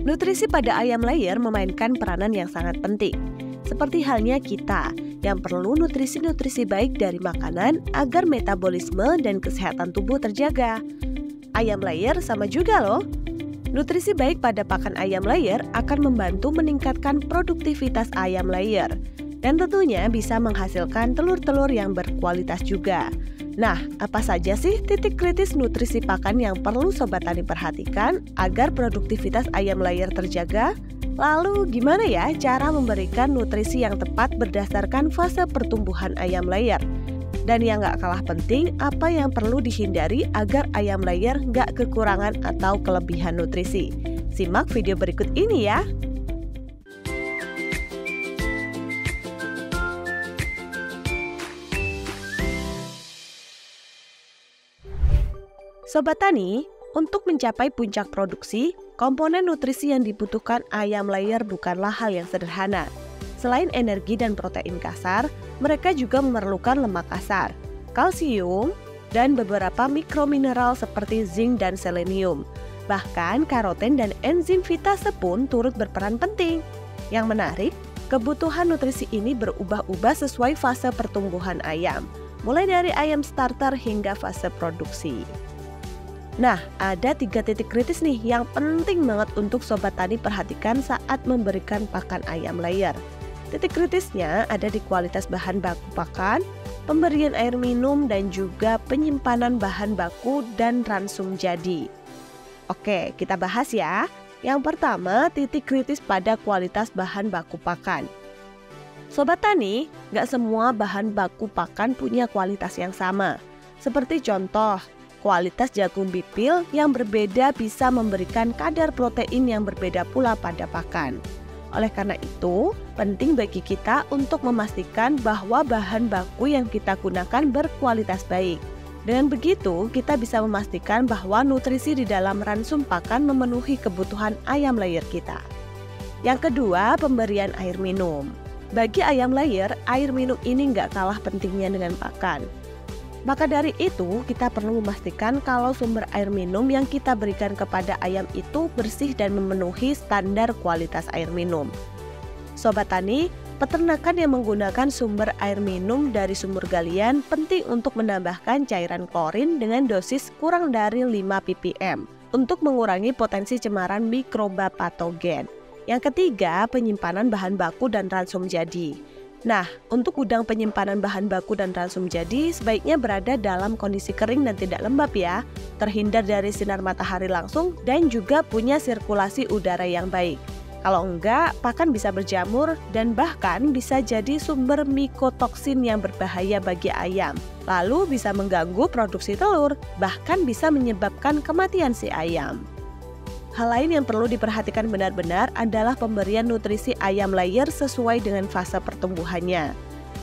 Nutrisi pada ayam layer memainkan peranan yang sangat penting. Seperti halnya kita yang perlu nutrisi-nutrisi baik dari makanan agar metabolisme dan kesehatan tubuh terjaga. Ayam layer sama juga loh. Nutrisi baik pada pakan ayam layer akan membantu meningkatkan produktivitas ayam layer dan tentunya bisa menghasilkan telur-telur yang berkualitas juga. Nah, apa saja sih titik kritis nutrisi pakan yang perlu Sobat Tani perhatikan agar produktivitas ayam layer terjaga? Lalu gimana ya cara memberikan nutrisi yang tepat berdasarkan fase pertumbuhan ayam layer? Dan yang gak kalah penting, apa yang perlu dihindari agar ayam layer gak kekurangan atau kelebihan nutrisi? Simak video berikut ini ya! Sobat Tani, untuk mencapai puncak produksi, komponen nutrisi yang dibutuhkan ayam layer bukanlah hal yang sederhana. Selain energi dan protein kasar, mereka juga memerlukan lemak kasar, kalsium, dan beberapa mikromineral seperti zinc dan selenium. Bahkan karoten dan enzim fitase pun turut berperan penting. Yang menarik, kebutuhan nutrisi ini berubah-ubah sesuai fase pertumbuhan ayam, mulai dari ayam starter hingga fase produksi. Nah, ada 3 titik kritis nih yang penting banget untuk Sobat Tani perhatikan saat memberikan pakan ayam layer. Titik kritisnya ada di kualitas bahan baku pakan, pemberian air minum, dan juga penyimpanan bahan baku dan ransum jadi. Oke, kita bahas ya. Yang pertama, titik kritis pada kualitas bahan baku pakan. Sobat Tani, nggak semua bahan baku pakan punya kualitas yang sama. Seperti contoh, kualitas jagung bipil yang berbeda bisa memberikan kadar protein yang berbeda pula pada pakan. Oleh karena itu, penting bagi kita untuk memastikan bahwa bahan baku yang kita gunakan berkualitas baik. Dengan begitu, kita bisa memastikan bahwa nutrisi di dalam ransum pakan memenuhi kebutuhan ayam layer kita. Yang kedua, pemberian air minum. Bagi ayam layer, air minum ini nggak kalah pentingnya dengan pakan. Maka dari itu, kita perlu memastikan kalau sumber air minum yang kita berikan kepada ayam itu bersih dan memenuhi standar kualitas air minum. Sobat Tani, peternakan yang menggunakan sumber air minum dari sumur galian penting untuk menambahkan cairan klorin dengan dosis kurang dari 5 ppm untuk mengurangi potensi cemaran mikroba patogen. Yang ketiga, penyimpanan bahan baku dan ransum jadi. Nah, untuk gudang penyimpanan bahan baku dan ransum jadi sebaiknya berada dalam kondisi kering dan tidak lembab ya, terhindar dari sinar matahari langsung dan juga punya sirkulasi udara yang baik. Kalau enggak, pakan bisa berjamur dan bahkan bisa jadi sumber mikotoksin yang berbahaya bagi ayam. Lalu bisa mengganggu produksi telur, bahkan bisa menyebabkan kematian si ayam. Hal lain yang perlu diperhatikan benar-benar adalah pemberian nutrisi ayam layer sesuai dengan fase pertumbuhannya.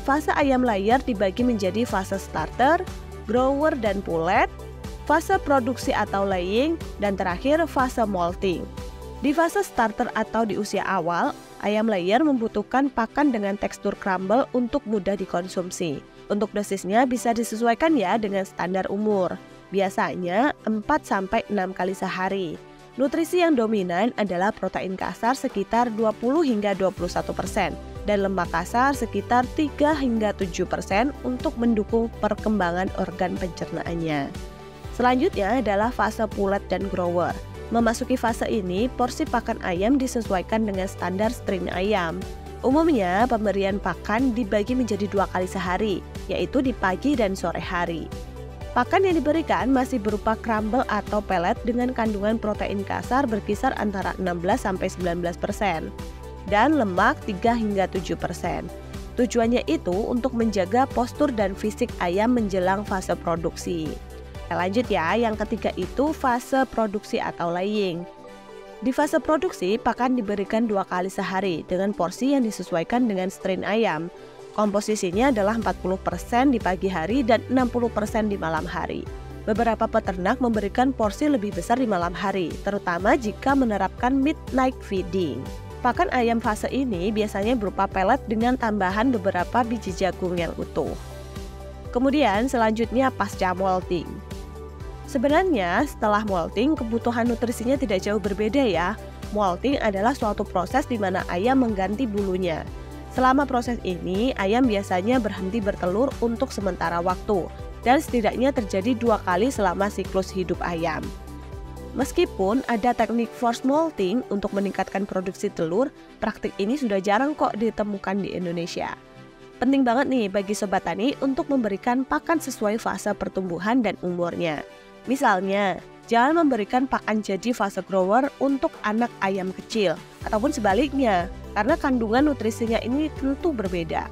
Fase ayam layer dibagi menjadi fase starter, grower dan pullet, fase produksi atau laying, dan terakhir fase molting. Di fase starter atau di usia awal, ayam layer membutuhkan pakan dengan tekstur crumble untuk mudah dikonsumsi. Untuk dosisnya bisa disesuaikan ya dengan standar umur. Biasanya 4-6 kali sehari. Nutrisi yang dominan adalah protein kasar sekitar 20-21% dan lemak kasar sekitar 3-7% untuk mendukung perkembangan organ pencernaannya. Selanjutnya adalah fase pullet dan grower. Memasuki fase ini, porsi pakan ayam disesuaikan dengan standar strain ayam. Umumnya, pemberian pakan dibagi menjadi 2 kali sehari, yaitu di pagi dan sore hari. Pakan yang diberikan masih berupa crumble atau pellet dengan kandungan protein kasar berkisar antara 16-19% dan lemak 3-7%. Tujuannya itu untuk menjaga postur dan fisik ayam menjelang fase produksi. Lanjut ya, yang ketiga itu fase produksi atau laying. Di fase produksi, pakan diberikan 2 kali sehari dengan porsi yang disesuaikan dengan strain ayam. Komposisinya adalah 40% di pagi hari dan 60% di malam hari. Beberapa peternak memberikan porsi lebih besar di malam hari, terutama jika menerapkan midnight feeding. Pakan ayam fase ini biasanya berupa pelet dengan tambahan beberapa biji jagung yang utuh. Kemudian selanjutnya pasca molting. Sebenarnya setelah molting kebutuhan nutrisinya tidak jauh berbeda ya. Molting adalah suatu proses di mana ayam mengganti bulunya. Selama proses ini, ayam biasanya berhenti bertelur untuk sementara waktu, dan setidaknya terjadi 2 kali selama siklus hidup ayam. Meskipun ada teknik force molting untuk meningkatkan produksi telur, praktik ini sudah jarang kok ditemukan di Indonesia. Penting banget nih bagi Sobat Tani untuk memberikan pakan sesuai fase pertumbuhan dan umurnya. Misalnya, jangan memberikan pakan jadi fase grower untuk anak ayam kecil, ataupun sebaliknya, karena kandungan nutrisinya ini tentu berbeda.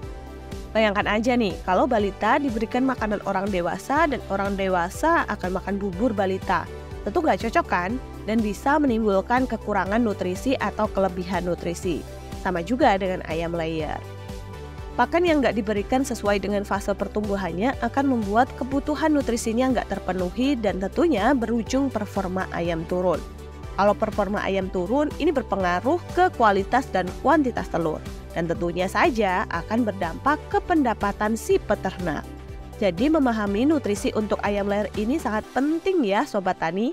Bayangkan aja nih, kalau balita diberikan makanan orang dewasa dan orang dewasa akan makan bubur balita. Tentu nggak cocok kan? Dan bisa menimbulkan kekurangan nutrisi atau kelebihan nutrisi. Sama juga dengan ayam layer. Pakan yang nggak diberikan sesuai dengan fase pertumbuhannya akan membuat kebutuhan nutrisinya nggak terpenuhi dan tentunya berujung performa ayam turun. Kalau performa ayam turun, ini berpengaruh ke kualitas dan kuantitas telur. Dan tentunya saja akan berdampak ke pendapatan si peternak. Jadi memahami nutrisi untuk ayam layer ini sangat penting ya Sobat Tani.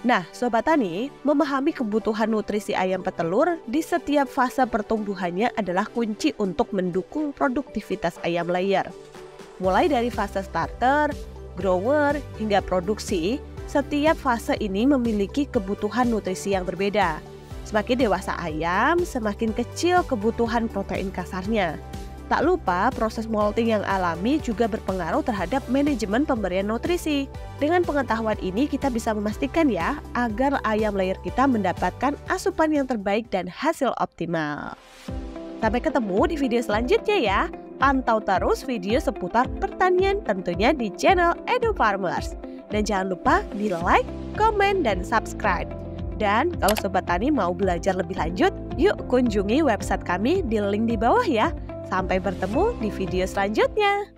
Nah, Sobat Tani, memahami kebutuhan nutrisi ayam petelur di setiap fase pertumbuhannya adalah kunci untuk mendukung produktivitas ayam layer. Mulai dari fase starter, grower, hingga produksi, setiap fase ini memiliki kebutuhan nutrisi yang berbeda. Semakin dewasa ayam, semakin kecil kebutuhan protein kasarnya. Tak lupa, proses molting yang alami juga berpengaruh terhadap manajemen pemberian nutrisi. Dengan pengetahuan ini kita bisa memastikan ya, agar ayam layer kita mendapatkan asupan yang terbaik dan hasil optimal. Sampai ketemu di video selanjutnya ya. Pantau terus video seputar pertanian tentunya di channel Edu Farmers. Dan jangan lupa di like, komen, dan subscribe. Dan kalau Sobat Tani mau belajar lebih lanjut, yuk kunjungi website kami di link di bawah ya. Sampai bertemu di video selanjutnya.